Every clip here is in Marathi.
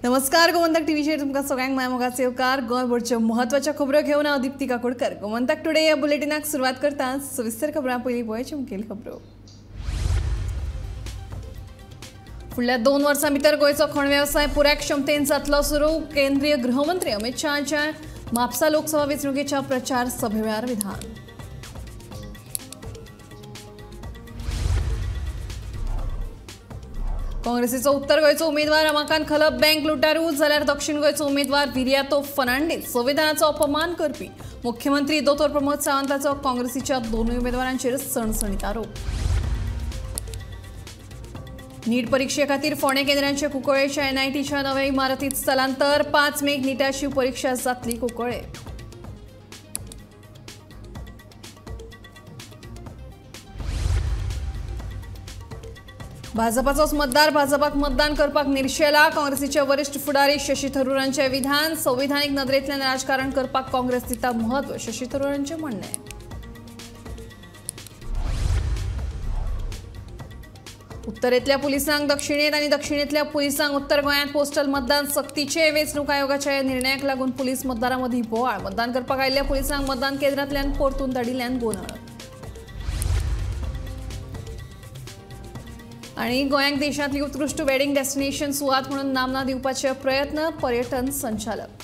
नमस्कार, गोमंतक टीव्हीचेर तुमकां सगळ्यांक मायमोगाचो येवकार। गोंयभरच्यो म्हत्वाच्यो खबरो घेवन हांव दीप्ती काकोडकर गोमंतक टुडे ह्या बुलेटिनाक सुरवात करता। सविस्तर खबरां पयलीं पळोवया मुखेल खबरो। फुडल्या 2 वर्सां भितर गोंयचो खण वेवसाय पुराय क्षमतेन जातलो सुरू। केंद्रीय गृहमंत्री अमित शहाच्या म्हापसा लोकसभा वेंचणुकेच्या प्रचार सभे वेळार विधान। काँग्रेसीचो उत्तर गोंयचो उमेदवार रमाकांत खलप बँक लुटारू जाल्यार दक्षिण गोंयचो उमेदवार विर्यातो फर्नांडीस संविधानाचो अपमान करपी। मुख्यमंत्री दोतोर प्रमोद सावंताचो काँग्रेसीच्या दोनूय उमेदवारांचेर सणसणीत आरोप। नीट परीक्षे खातीर फोंडे केंद्रांचे कुंकळ्ळेच्या एनआयटीच्या नव्या इमारतीत स्थलांतर। 5 मेक नीटाची परीक्षा जातली कुंकळ्ळे। भाजपाचोच मतदार भाजपाक मतदान करपाक निरशेला। काँग्रेसीचे वरिष्ठ फुडारी शशी थरूरांचे विधान। संविधानीक नदरेंतल्यान राजकारण करपाक काँग्रेस दिता महत्व, शशी थरूरांचे म्हणणे। उत्तरेंतल्या पुलिसांक दक्षिणेत आनी दक्षिणेंतल्या पुलिसांक उत्तर गोंयांत पोस्टल मतदान सक्तीचे। वेंचणूक आयोगाच्या ह्या निर्णयाक लागून पुलीस मतदारां मदीं बोवाळ। मतदान करपाक आयिल्ल्या पुलिसांक मतदान केंद्रांतल्यान परतून धाडिल्ल्यान गोंधळ। आणि गोंयांक देशांतली उत्कृष्ट वेडिंग डेस्टिनेशन सुवात म्हणून नामना दिवपाचे प्रयत्न। पर्यटन संचालक।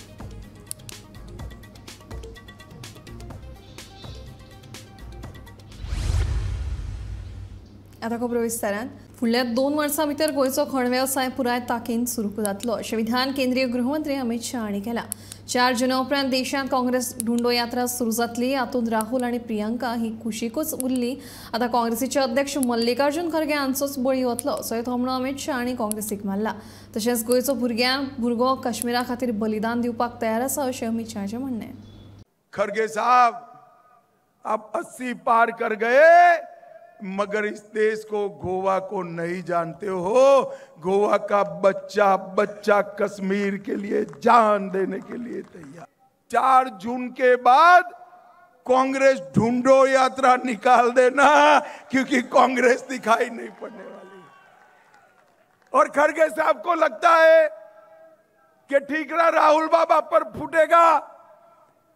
आता खबरो विस्तारान। फुडल्या 2 वर्सां भितर गोंयचो खण वेवसाय पुराय तांकीन सुरू जातलो अशें विधान केंद्रीय गृहमंत्री अमित शहा हांणी केलां। 4 जुना उपरांत देशांत काँग्रेस ढुंडो यात्रा सुरू जातली। हातूंत राहुल आनी प्रियंका ही खुशीकूच उरली। आतां काँग्रेसीचे अध्यक्ष मल्लिकार्जुन खरगे हांचोच बळी वतलो असोय थोमणो अमित शहा हांणी काँग्रेसीक मारला। तशेंच गोंयचो भुरगो काश्मीरा खातीर बलिदान दिवपाक तयार आसा अशें अमित शहाचें म्हणणें। खरगे साहब, आप 80 पार कर गए, मगर इस देश को, गोवा को नहीं जानते हो। गोवा का बच्चा बच्चा कश्मीर के लिए जान देने के लिए तैयार। 4 जून के बाद कांग्रेस ढूंढो यात्रा निकाल देना, क्योंकि कांग्रेस दिखाई नहीं पड़ने वाली। और खरगे साहब को लगता है कि ठीकरा राहुल बाबा पर फूटेगा।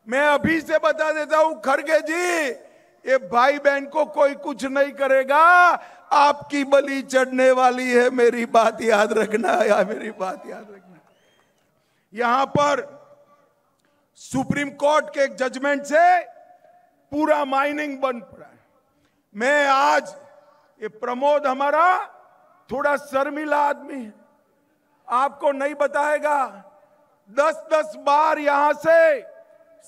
मैं अभी से बता देता हूं खरगे जी, ये भाई बहन को कोई कुछ नहीं करेगा, आपकी बलि चढ़ने वाली है। मेरी बात याद रखना, या मेरी बात याद रखना। यहां पर सुप्रीम कोर्ट के एक जजमेंट से पूरा माइनिंग बंद पड़ा है। मैं आज, ये प्रमोद हमारा थोड़ा शर्मिला आदमी है, आपको नहीं बताएगा। 10-10 बार यहां से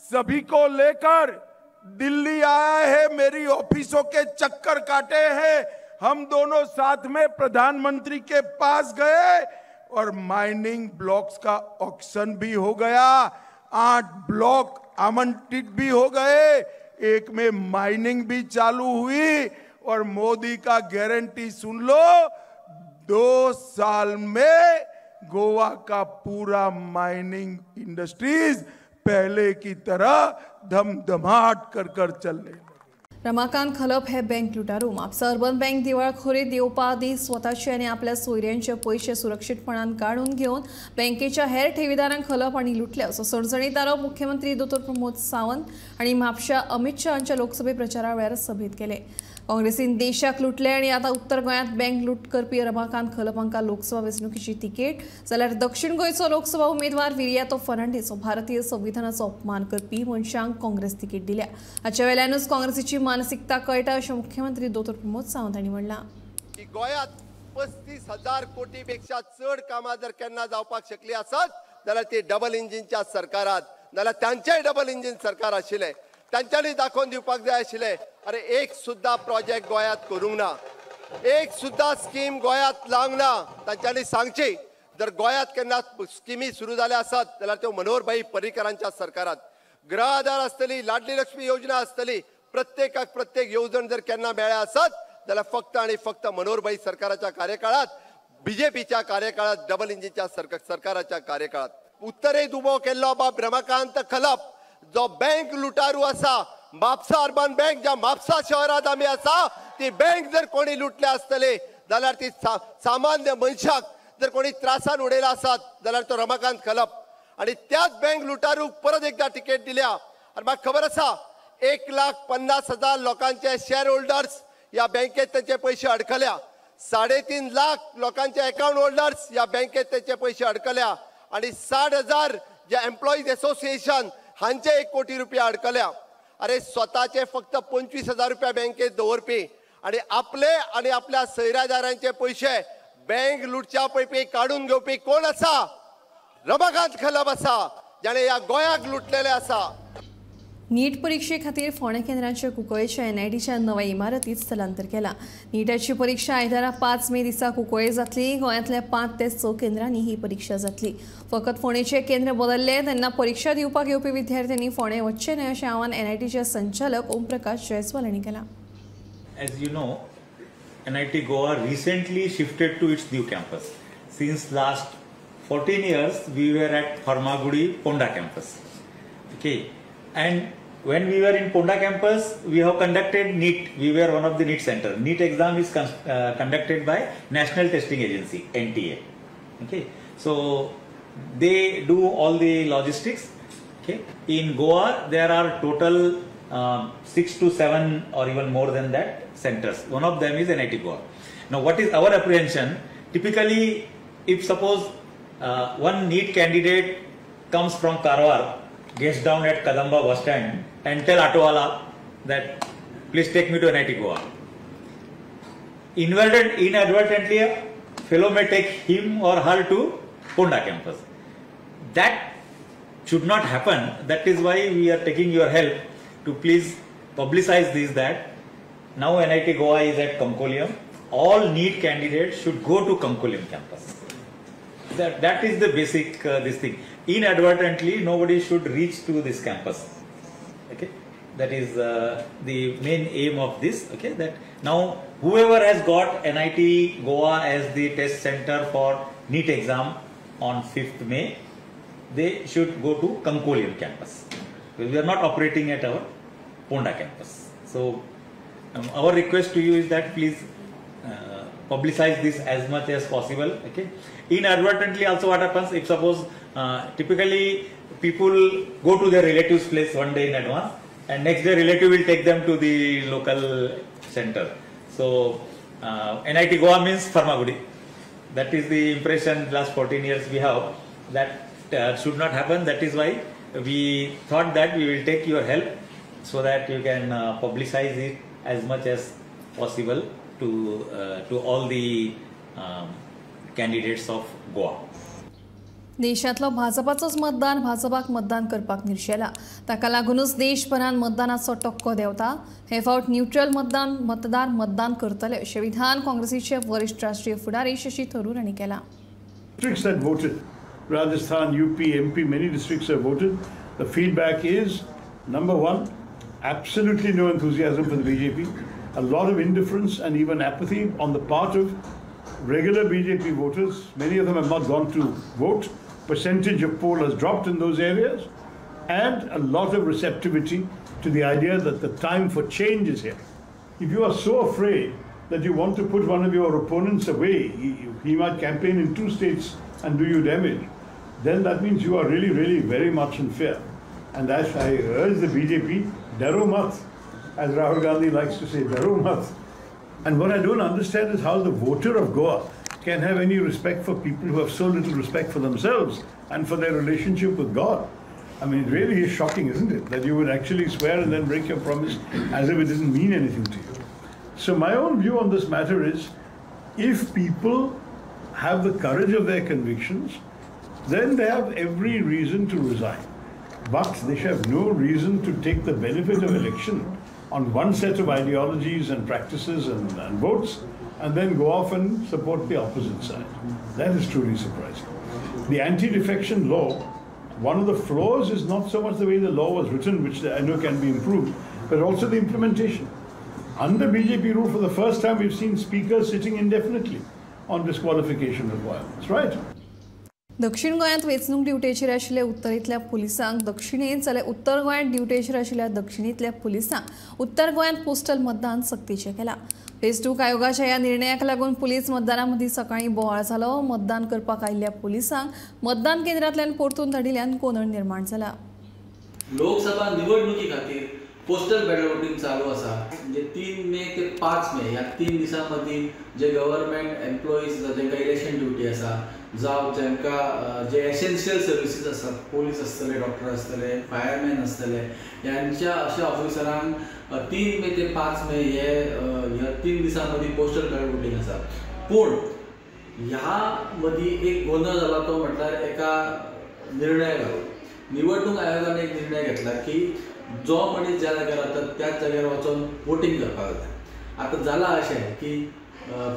सभी को लेकर दिल्ली आया है, मेरी ऑफिसों के चक्कर काटे हैं। हम दोनों साथ में प्रधानमंत्री के पास गए और माइनिंग ब्लॉक्स का ऑक्शन भी हो गया। 8 ब्लॉक आवंटित भी हो गए, एक में माइनिंग भी चालू हुई। और मोदी का गारंटी सुन लो, 2 साल में गोवा का पूरा माइनिंग इंडस्ट्रीज पहले की तरह धमधमाट कर चलने। रमाकांत खलप हे बँक लुटारू। म्हापसा अर्बन बँक दिवाळखोरी दिवपा आदी स्वताचे आनी आपल्या सोयऱ्यांचे पयशे सुरक्षीतपणान काढून घेवन बँकेच्या हेर ठेवीदारांक खलप आनी लुटले असो सणसणीत आरोप मुख्यमंत्री दोतोर प्रमोद सावंत हांणी म्हापशा अमित शहा हांच्या लोकसभे प्रचारा वेळार सभेत केले। काँग्रेसीन देशाक लुटले आनी आतां उत्तर गोंयांत बँक लूट करपी रमाकांत खलप हांकां लोकसभा वेंचणुकेची तिकेट, जाल्यार दक्षिण गोंयचो लोकसभा उमेदवार विर्यातो फर्नांडीस हो भारतीय संविधानाचो अपमान करपी मनशांक काँग्रेस तिकेट दिल्या। हाच्या वेल्यानूच काँग्रेसीची मानसिकता कळटा अशें मुख्यमंत्री दोतोर प्रमोद सावंत हांणी म्हणलां। गोंयांत 35,000 कोटीपेक्षा चड कामां जर केन्ना जावपाक शकली आसत जाल्यार ती डबल इंजिनच्या सरकारात, नाल्यार तांचेय डबल इंजिन सरकार आशिल्लें, तांच्यांनी दाखोवन दिवपाक जाय आशिल्लें। अरे एक सुद्धा प्रोजेक्ट गोंयांत करूंक ना, एक सुद्धा स्कीम गोंयांत लावंक ना। तांच्यांनी सांगची, जर गोंयांत केन्ना स्किमी सुरू जाल्या आसत जाल्यार त्यो मनोहरभाई पर्रीकरांच्या सरकारात। गृह आधार आसतली, लाडली लक्ष्मी योजना आसतली, प्रत्येकाक प्रत्येक येवजण जर केन्ना मेळ्ळ्या आसत जाल्यार फक्त आनी फक्त मनोहरभाई सरकाराच्या कार्यकाळात, बीजेपीच्या कार्यकाळात, डबल इंजिनच्या सरकाराच्या कार्यकाळात। उत्तरेत उबो केल्लो बाब रमाकांत खलप जो बँक लुटारू आसा, म्हापसा अर्बन बँक ज्या म्हापसा शहरात आमी आसा, ती बँक जर कोणी लुटले आसतले जाल्यार ती सामान्य मनशाक जर कोणी त्रासान उडयला आसत जाल्यार तो रमाकांत खलप आणि त्याच बँक लुटारूक परत एकदा टिकेट दिल्या आणि म्हाका खबर आसा 1,50,000 लोकांचे शेअर होल्डर्स या बँकेत त्यांचे पैसे अडकल्या 3.5 लाख लोकांचे अकाउंट होल्डर्स या बँकेत त्यांचे पैसे अडकल्या आणि 60,000 जे एम्प्लॉईज असोसिएशन हांचे 1 कोटी रुपया अडकल्या अरे स्वतःचे फक्त 25,000 रुपया बँकेत दवरपी आणि आपले आणि आपल्या सैरादारांचे पैसे बँक लुटच्या पैकी काढून घेवपी कोण आसा रमाकांत खलप आसा जाणे या गोंयाक लुटलेले आसा नीट परीक्षे खातीर फोंडे केंद्रांच्या कुंकळेच्या NITच्या नव्या इमारतीत स्थलांतर केला नीटाची परीक्षा आयतारा 5 मे दिसा कुंकळे जातली गोंयांतल्या 5 ते 6 केंद्रांनी ही परीक्षा जातली फकत फोंडेचे केंद्र बदलले तेन्ना परीक्षा दिवपाक येवपी विद्यार्थ्यांनी फोंडे वचचे न्हय अशें आवाहन NITचे संचालक ओम प्रकाश जयस्वाल हांणी केलां As you know, NIT Goa recently shifted to its new campus. Since last 14 years, we were at Pharmagudi Ponda campus. Okay, and when we were in Ponda campus, we have conducted NEET. We were one of the NEET center. NEET exam is conducted by National Testing Agency (NTA). Okay, so they do all the logistics. Okay, in Goa there are total 6 to 7 or even more than that centers. One of them is NIT Goa. Now, what is our apprehension? Typically, if suppose one NEET candidate comes from Karwar, gets down at Kadamba bus stand and tell Autowala that please take me to NIT Goa. Inadvertently, a fellow may take him or her to Ponda campus. That should not happen. That is why we are taking your help to please publicize this that now NIT Goa is at Kamkoliam. All NEET candidates should go to Kamkoliam campus. That is the basic this thing. Inadvertently, nobody should reach to this campus. Okay, that is the main aim of this. Okay, that now whoever has got NIT Goa as the test center for NEET exam on 5th May, they should go to Kamkoliam campus. We are not operating at our Ponda campus. So our request to you is that please publicize this as much as possible. Okay. Inadvertently also what happens if suppose typically people go to their relative's place one day in advance and next day relative will take them to the local center. So NIT Goa means Pharmagudi. That is the impression last 14 years we have. That should not happen. That is why we thought that we will take your help so that you can publicize it as much as possible to all the candidates of Goa. देशातलो भाजपाचोच मतदान भाजपाक मतदान करपाक निर्शेला ताका लागूनच देशभरान मतदानाचो टक्को देंवता हे फावट न्यूट्रल मतदार मतदान करतले अशें विधान काँग्रेसीचे वरिष्ठ राष्ट्रीय फुडारी शशी थरूर हांणी केलां Districts that voted, Rajasthan, UP, MP, many districts have voted. The feedback is, number one, absolutely no enthusiasm for the BJP, a lot of indifference and even apathy on the part of regular BJP voters. Many of them have not gone to vote. Percentage of poll has dropped in those areas, and a lot of receptivity to the idea that the time for change is here. If you are so afraid that you want to put one of your opponents away, he might campaign in 2 states and do you damage, then that means you are really, really very much in fear. And as I urge the BJP, daro mat, as Rahul Gandhi likes to say, daro mat. And what I don't understand is how the voter of Goa can have any respect for people who have so little respect for themselves and for their relationship with God. I mean, it really is shocking, isn't it, that you would actually swear and then break your promise as if it didn't mean anything to you. So my own view on this matter is, if people have the courage of their convictions, then they have every reason to resign. But they should have no reason to take the benefit of election on one set of ideologies and practices and votes, and then go off and support the opposite side. That is truly surprising. The anti-defection law, one of the flaws is not so much the way the law was written, which I know can be improved, but also the implementation. Under BJP rule, for the first time, we've seen speakers sitting indefinitely on disqualification requirements, right? दक्षिण गोंयांत वेंचणूक ड्युटेचेर आशिल्ल्या उत्तरेंतल्या पुलिसांक दक्षिणेंत जाल्यार उत्तर गोंयांत ड्युटेचेर आशिल्ल्या दक्षिणेंतल्या पुलिसांक उत्तर गोंयांत पोस्टल मतदान सक्तीचें केलां. वेंचणूक आयोगाच्या ह्या निर्णयाक लागून पुलीस मतदारां मदीं सकाळीं बोवाळ जालो. मतदान करपाक आयिल्ल्या पुलिसांक मतदान केंद्रांतल्यान परतून धाडिल्ल्यान गोंधळ निर्माण जाला. लोकसभा निवडणुकी खातीर पोस्टल बॅलट वोटिंग चालू आसा. म्हणजे 3 मे ते 5 मे ह्या 3 दिसां मदीं जे गव्हर्मेंट एम्प्लॉईज आसा जांकां इलेक्शन ड्युटी आसा जावं जांकां जे एसेन्शियल सर्विसीस आसात, पोलीस आसतले, डॉक्टर आसतले, फायरमॅन आसतले, ह्यांच्या अशा ऑफिसरांक 3 मे ते 5 मे ह्या 3 दिसां मदीं पोस्टल बॅलट वोटिंग आसा. पूण ह्या मदीं एक गोंधळ जाला तो म्हटल्यार एका निर्णयाक लागून. निवडणूक आयोगान एक निर्णय घेतला की जो मनीस ज्या जाग्यार रावता त्याच जाग्यार वचून वोटिंग करपाक जाय. आतां जाला अशें की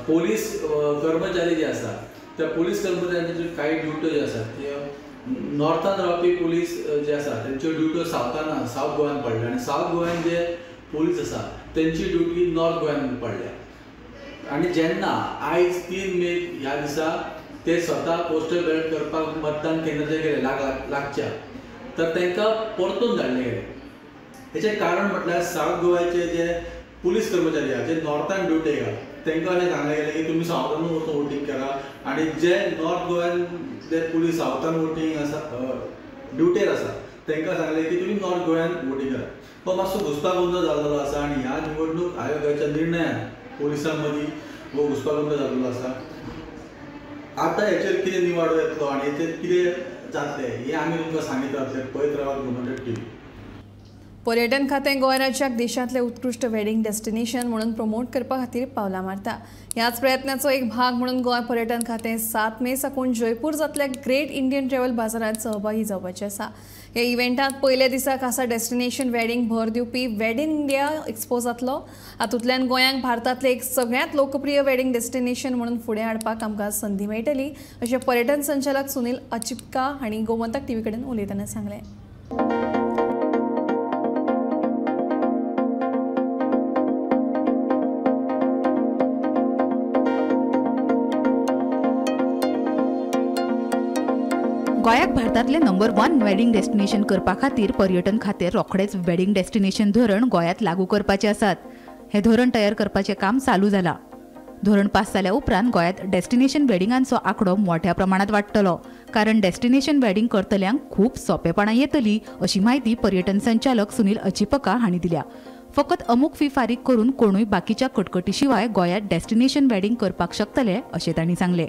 पोलीस कर्मचारी जे आसा त्या पोलीस कर्मचाऱ्यांच्यो कांय ड्युट्यो ज्यो आसात त्यो नॉर्थान रावपी पोलीस जे आसा तेंच्यो ड्युट्यो सावथ गोंयांत पडल्या आनी सावथ गोंयांत जे पोलीस आसा तेंची ड्युटी नॉर्थ गोंयांत पडल्या. आनी जेन्ना आयज 3 मे ह्या दिसा ते स्वता पोस्टल बॅलट करपाक मतदान केंद्राचेर गेले लागच्या तर तांकां परतून धाडले गेले. हेचें कारण म्हटल्यार सावथ गोव्याचे जे पुलीस कर्मचारी आहा जे नॉर्थान ड्युटेक आहा तांकां अशें सांगलें गेलें की तुमी सावथानूच वचून वोटींग करा आनी जे नॉर्थ गोंयान जे पुलीस सावथान वोटींग आसा ड्युटेर आसा तांकां सांगलें की तुमी नॉर्थ गोंयान वोटींग करा. तो मातसो घुसपागोंदळ जाल्लो आसा आनी ह्या निवडणूक आयोगाच्या निर्णयान पुलिसां मदीं हो घुसपागोंदळ जाल्लो आसा. आतां हेचेर कितें निवाडो येतलो आनी हेचेर कितें जातलें हें आमी तुमकां सांगीत रावतले. पळयत रावात गोमंतक TV. पर्यटन खातें गोंय राज्याक देशांतलें उत्कृश्ट वेडिंग डेस्टिनेशन म्हणून प्रमोट करपा खातीर पावलां मारता. ह्याच प्रयत्नाचो एक भाग म्हणून गोंय पर्यटन खातें 7 मे साकून जयपूर जातल्या ग्रेट इंडियन ट्रॅव्हल बाजारांत सहभागी जावपाचें आसा. ह्या इव्हेंटांत पयल्या दिसा खासा डेस्टिनेशन वेडिंग भर दिवपी वेड इन इंडिया एक्सपो जातलो. हातूंतल्यान गोंयांक भारतांतलें एक सगळ्यांत लोकप्रिय वेडिंग डेस्टिनेशन म्हणून फुडें हाडपाक आमकां संदी मेळटली अशें पर्यटन संचालक सुनील अचिपका हांणी गोमंतक TV कडेन उलयतना सांगलें. गोंयाक भारतांतलें नंबर 1 वेडिंग डेस्टिनेशन करपा खातीर पर्यटन खातें रोखडेंच वेडिंग डेस्टिनेशन धोरण गोंयांत लागू करपाचें आसात. हें धोरण तयार करपाचें काम चालू जालां. धोरण पास जाल्या उपरांत गोंयांत डेस्टिनेशन वेडिंगांचो आंकडो मोठ्या प्रमाणांत वाडटलो कारण डेस्टिनेशन वेडिंग करतल्यांक खूब सोंपेपणां येतलीं अशी माहिती पर्यटन संचालक सुनील अचिपका हांणी दिल्या. फकत अमूक फी फारीक करून कोणूय बाकीच्या कटकटी शिवाय गोंयांत डेस्टिनेशन वेडिंग करपाक शकतले अशें तांणी सांगलें.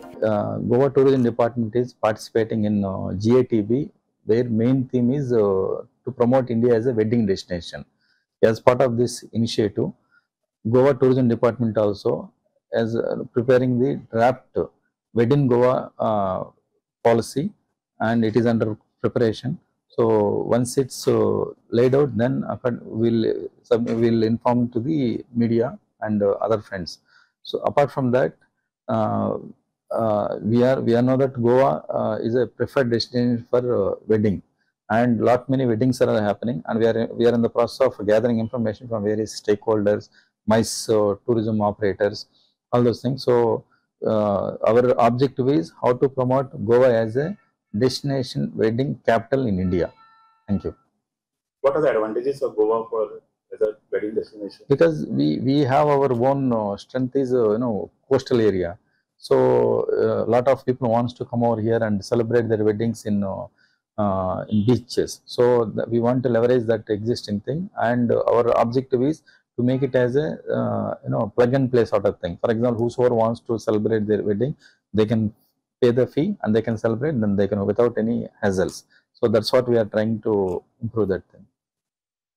Goa Tourism Department is participating in GATB, where main theme is to promote India as a wedding destination. As part of this initiative, Goa Tourism Department also is preparing the draft Wedding Goa policy, and it is under preparation. So once it's laid out, then we'll inform to the media and other friends. So apart from that, we are know that Goa is a preferred destination for wedding, and many weddings are happening, and we are in the process of gathering information from various stakeholders, MICE tourism operators, all those things. So our objective is how to promote Goa as a destination wedding capital in India. Thank you. What are the advantages of Goa for as a wedding destination? Because we have our own strength is coastal area. So a lot of people wants to come over here and celebrate their weddings in beaches. So we want to leverage that existing thing, and our objective is to make it as a plug and play sort of thing. For example, whosoever wants to celebrate their wedding, they can pay the fee and they can celebrate, then they can without any hassles. So that's what we are trying to improve that thing.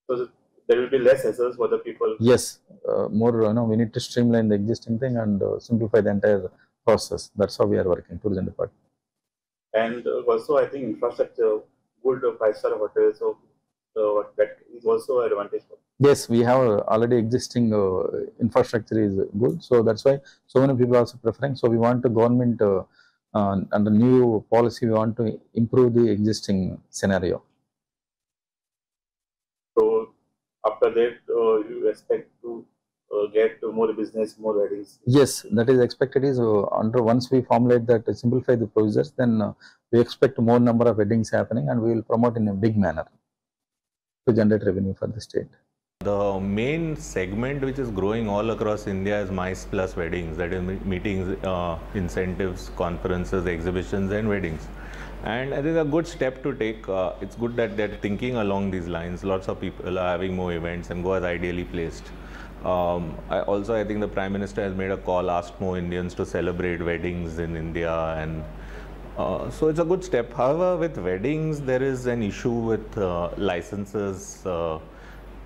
So there will be less hassles for the people. Yes, more we need to streamline the existing thing and simplify the entire process. That's how we are working, tourism department. And also I think infrastructure, good 5-star hotels, so that is also an advantage for. Yes, we have already existing infrastructure is good, so that's why so many people are also preferring. So we want to government under new policy, we want to improve the existing scenario. So after that, you expect to get more business, more weddings? Yes, that is expected. Is once we formulate that, simplify the procedures, then we expect more number of weddings happening, and we will promote in a big manner to generate revenue for the state. The main segment which is growing all across India is MICE plus weddings, that is meetings, incentives, conferences, exhibitions and weddings. And I think a good step to take. It's good that they're thinking along these lines. Lots of people are having more events, and Goa is ideally placed. I think the Prime Minister has made a call, asked more Indians to celebrate weddings in India, and so it's a good step. However, with weddings, there is an issue with licenses.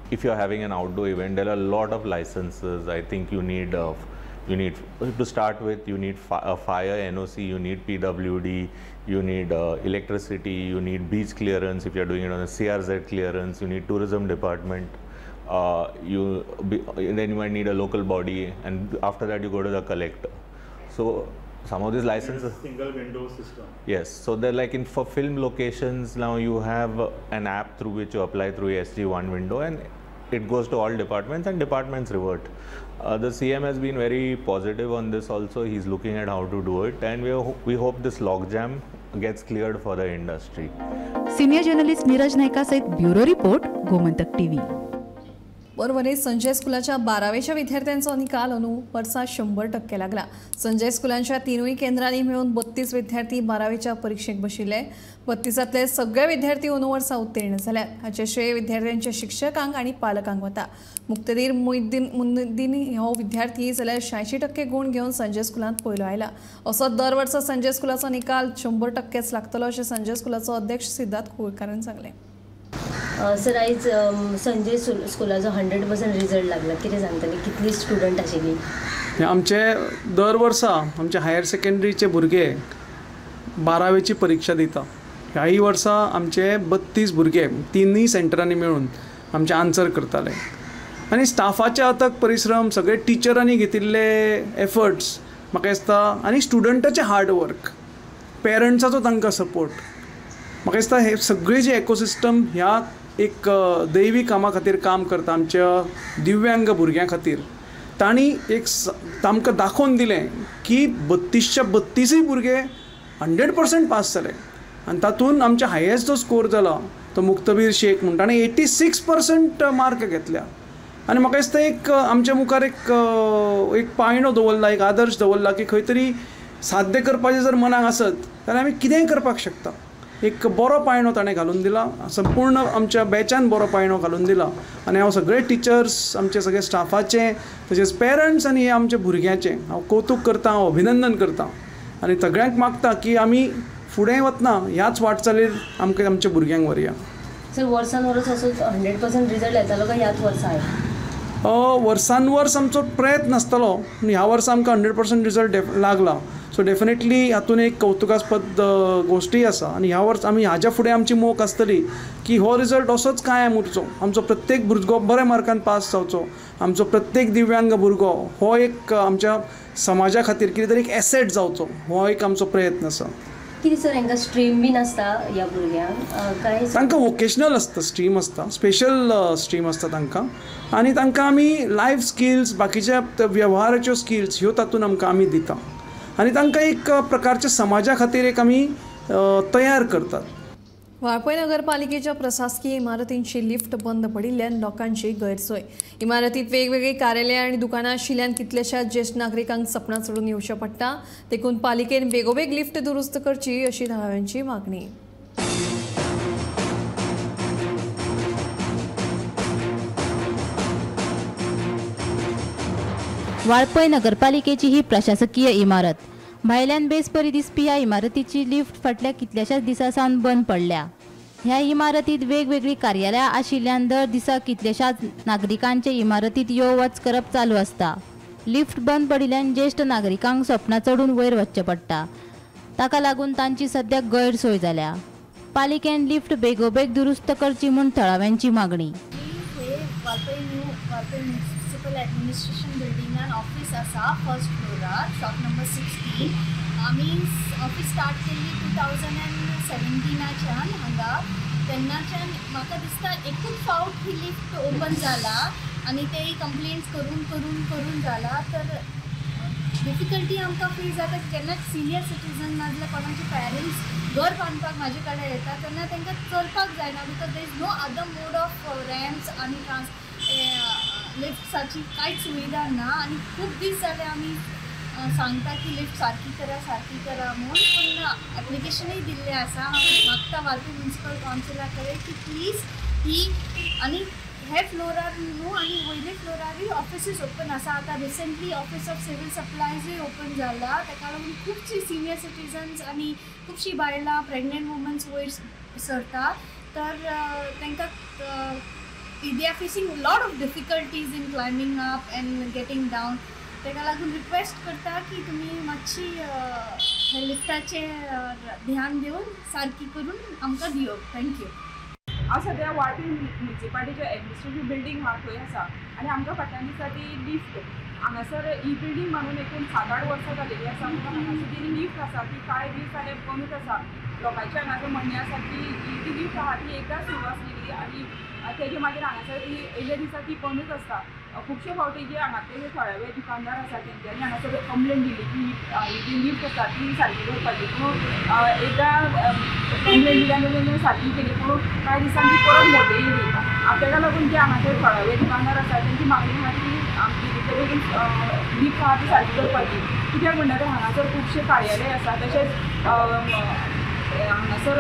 If you're having an outdoor event, there are a lot of licenses. I think you need to start with, you need a fire NOC, you need PWD, you need electricity, you need beach clearance. If you're doing it on a CRZ clearance, you need tourism department. Then you might need a local body, and after that you go to the collector. So some of these licenses, single window system. Yes, so they're like for film locations now you have an app through which you apply through SG1 window, and it goes to all departments, and departments revert. The CM has been very positive on this also. He's looking at how to do it, and we hope this logjam gets cleared for the industry. Senior journalist Neeraj नायका सहित ब्युरो रिपोर्ट, गोमंतक टीव्ही. परभणीत संजय स्कुलाच्या 12वीच्या विद्यार्थ्यांचा निकाल वर्सा 100% लागला. संजय स्कुलांच्या तीनही केंद्रांनी मिळून 32 विद्यार्थी 12वीच्या परीक्षेक बशिल्ले. 32तले सगळे विद्यार्थी वर्सा उत्तीर्ण झाले. हाचे श्रेय विद्यार्थ्यांच्या शिक्षकांक आणि पालकांक वता. मुक्तदीर मुद्दीन हो विद्यार्थी जाल्यार 86% गुण घेवन संजय स्कुलांत पयलो आयला. असो दर वर्सा संजय स्कुलाचो निकाल 100%च लागतलो अशें संजय स्कुलाचो अध्यक्ष सिद्धार्थ कुळकारान सांगलें. सर आयज संजय स्कुलाचो 100% रिजल्ट लागला. कितें सांगतले, कितली स्टुडंट आशिल्ली? आमचे दर वर्सा आमचे हायर सेकंडरीचे भुरगे 12वीची परीक्षा दिता. ह्याही वर्सा आमचे 32 भुरगे तिनूय सेंटरांनी मेळून आमचे आन्सर करताले. आनी स्टाफाचे अथक परिश्रम, सगळे टिचरांनी घेतिल्ले एफर्ट्स म्हाका दिसता, आनी स्टुडंटाचे हार्डवर्क, पेरंट्साचो तांकां सपोर्ट, म्हाका दिसता हे सगळे जे इकोसिस्टम ह्या एक दैवी कामा खातीर काम करता आमच्या दिव्यांग भुरग्यां खातीर. तांणी एक तांकां दाखोवन दिलें की 32च्या 32 भुरगे 100% पास जाले. आनी तातूंत आमचे हायेस्ट जो स्कोर जाला तो मुक्तबीर शेख म्हणटा, ताणें 86% मार्क घेतल्या. आनी म्हाका दिसता एक आमच्या मुखार एक पायंडो दवरला, एक आदर्श दवरला की खंय तरी साध्य करपाचें जर मनाक आसत जाल्यार आमी कितेंय करपाक शकता. एक बरो पायंडो ताणें घालून दिला, संपूर्ण आमच्या बॅचान बरो पायंडो घालून दिला. आनी हांव सगळे टिचर्स, आमचे सगळे स्टाफाचे, तशेंच पेरंट्स आनी हे आमच्या भुरग्यांचें हांव कौतुक करता, हांव अभिनंदन करता. आनी सगळ्यांक मागता की आमी फुडें वतना ह्याच वाटचालीर आमकां आमच्या भुरग्यांक व्हरया. सर वर्सान वर्स असो 100% रिजल्ट येतालो काय ह्याच वर्सा आहे? वर्सान वर्स आमचो प्रयत्न आसतालो, आनी ह्या वर्सा आमकां 100% रिजल्ट लागला. सो डेफिनेटली हातून एक कौतुकास्पद गोष्टी आसा. आनी ह्या वर्स आमी हाज्या फुडें आमची मोख आसतली की हो रिजल्ट असोच कायम उरचो. आमचो प्रत्येक भुरगो बऱ्या मार्कान पास जावचो. आमचो प्रत्येक दिव्यांग भुरगो हो एक आमच्या समाजा खातीर कितें तरी एक एसेट जावचो, हो एक आमचो प्रयत्न आसा. कितें सर हांकां स्ट्रीम बीन आसता ह्या भुरग्यांक काय? तांकां वोकेशनल आसता, स्ट्रीम आसता, स्पेशल स्ट्रीम आसता तांकां. आनी तांकां आमी लायफ स्किल्स, बाकीच्या वेव्हाराच्यो स्किल्स ह्यो तातूंत आमकां आमी दिता. आनी तांकां एक प्रकारच्या समाजा खातीर एक आमी तयार करतात. वाळपय नगरपालिकेच्या प्रशासकीय इमारतींची लिफ्ट बंद पडिल्ल्यान लोकांची गैरसोय. इमारतीत वेगवेगळी कार्यालयां आनी दुकानां आशिल्ल्यान कितल्याशाच ज्येष्ठ नागरिकांक सपना चडून येवचें पडटा. देखून पालिकेन बेगोबेग लिफ्ट दुरुस्त करची अशी थळाव्यांची मागणी. वाळपय नगरपालिकेची ही प्रशासकीय इमारत. भायल्यान बेसबरी दिसपी ह्या इमारतीची लिफ्ट फाटल्या कितल्याशाच दिसा सावन बंद पडल्या. ह्या इमारतीत वेगवेगळी कार्यालयां आशिल्ल्यान दर दिसा कितल्याशाच नागरिकांचे इमारतीत यो वच करप चालू आसता. लिफ्ट बंद पडिल्ल्यान ज्येष्ठ नागरिकांक सपना चढून वयर वचचें पडटा. ताका लागून तांची सध्या गैरसोय जाल्या. पालिकेन लिफ्ट बेगोबेग दुरुस्त करची म्हूण थळाव्यांची मागणी. एडमिनिस्ट्रेशन बिल्डिंगान ऑफिस आसा फर्स्ट फ्लोरार, शॉप नंबर 16. आमी ऑफिस स्टार्ट केल्ली 2017च्यान हांगा. तेन्नाच्यान म्हाका दिसता एकूच फावट ही लिफ्ट ओपन जाला आणि तेही कंप्लेंट्स करून जाला तर डिफिकल्टी आमकां फेस जाता केन्ना सिनियर सिटीजन नाजाल्यार कोणाचे पेरेंट्स घर बांदपाक म्हाजे कडेन येता तेन्ना तांकां चलपाक जायना because there is no other mode of ramps आनी लिफ्ट्साची कांयच सुविधा ना आनी खूब दीस जाले आमी सांगता की लिफ्ट सारकी करा म्हणून पूण एप्लिकेशनूय दिल्लें आसा हांव मागता वालपी म्युनिसिपल कावन्सिला कडेन की प्लीज ही आनी हे फ्लोरार न्हू आनी वयले फ्लोरारूय ऑफिसीस ओपन आसा आतां रिसेंटली ऑफिस ऑफ सिवील सप्लायजूय ओपन जाला ताका लागून खुबशीं सिनियर सिटीजन्स आनी खुबशीं बायलां प्रेग्नंट वुमन्स वयर सरता तर तांकां they are facing lot of difficulties in climbing up end getting down ताका लागून रिक्वेस्ट करता की तुमी मातशी हे लिफ्टाचे ध्यान दिवन सारकी करून आमकां दिवप. थँक्यू. हांव सद्या वाळपी म्युनिसिपालिटीचे एडमिनिस्ट्रेटिव्ह बिल्डींग आहा थंय आसा आनी आमकां फाटल्यान दिसता ती लिफ्ट हांगासर ही बिल्डींग बांदून एकूण 7-8 वर्सां जालेली आसा. आमकां हांगासर जी लिफ्ट आसा ती कांय दीस जाले बंदूच आसा. लोकांचें हांगासर म्हणणें आसा की ती लिफ्ट आहा ती एकदां सुरू आसलेली आनी तेजे मागीर हांगासर येयल्या दिसा ती बंदूच आसता. खुबशे फावटी जे हांगातले जे थळावे दुकानदार आसा तेंच्यांनी हांगासर कंप्लेन दिली की ही जी लिफ्ट आसा ती सारकी करपाची पूण एकदां कंप्लेन दिल्या नंतर सारकी केली पूण कांय दिसांनी ती परत मोडलेली. ताका लागून जे हांगासर थळावे दुकानदार आसा तेंची मागणी आहा की आमची लिफ्ट आहा ती सारकी करपाची. कित्याक म्हणटा तें हांगासर खुबशे कार्यालय आसा तशेंच हांगासर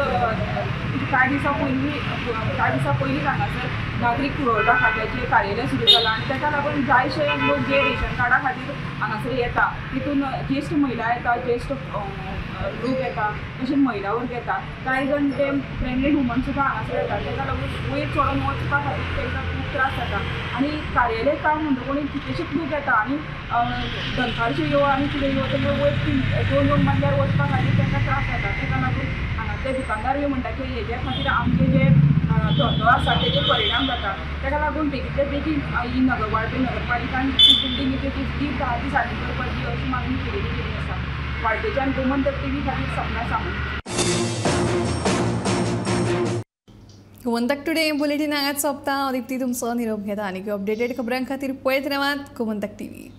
कांय दिसा पयलींच हांगासर नागरीक पुरवठा खात्याचें कार्यालय सुरू जालां आनी ताका लागून जायशे लोक जे रेशन कार्डा खातीर हांगासर येता तितून ज्येश्ठ महिला येता ज्येश्ठ लोक येता तशेंच महिला वर्ग येता कांय जाण ते प्रेग्नंट वुमन सुद्दां हांगासर येता ताका लागून वयर चडोन वचपा खातीर तांकां खूब त्रास जाता आनी कार्यालय काम म्हणटकूच कितलेशेच लोक येता आनी दनपारचे यो आनी कितें यो तांकां वयर 2 मजल्यार वचपा खातीर तांकां त्रास जाता. ताका लागून हांगासले दुकानदार म्हणटा की हेज्या खातीर आमचे जे धंदो आसा तेजे परिणाम जाता. ताका लागून बेगीतल्या बेगीन ही वाळपी नगरपालिकान बिल्डींगेची जी लिफ्ट आहा ती सारकी करपाची अशी मागणी केलेली आसा. वाळपेच्यान गोमंतक टीव्ही खातीर सपना सावंत. गोमंतक टुडे बुलेटिन हांगाच सोंपता. हांव दिप्ती तुमचो निरोप घेता आनी अपडेटेड खबरां खातीर पळयत रावात गोमंतक टीव्ही.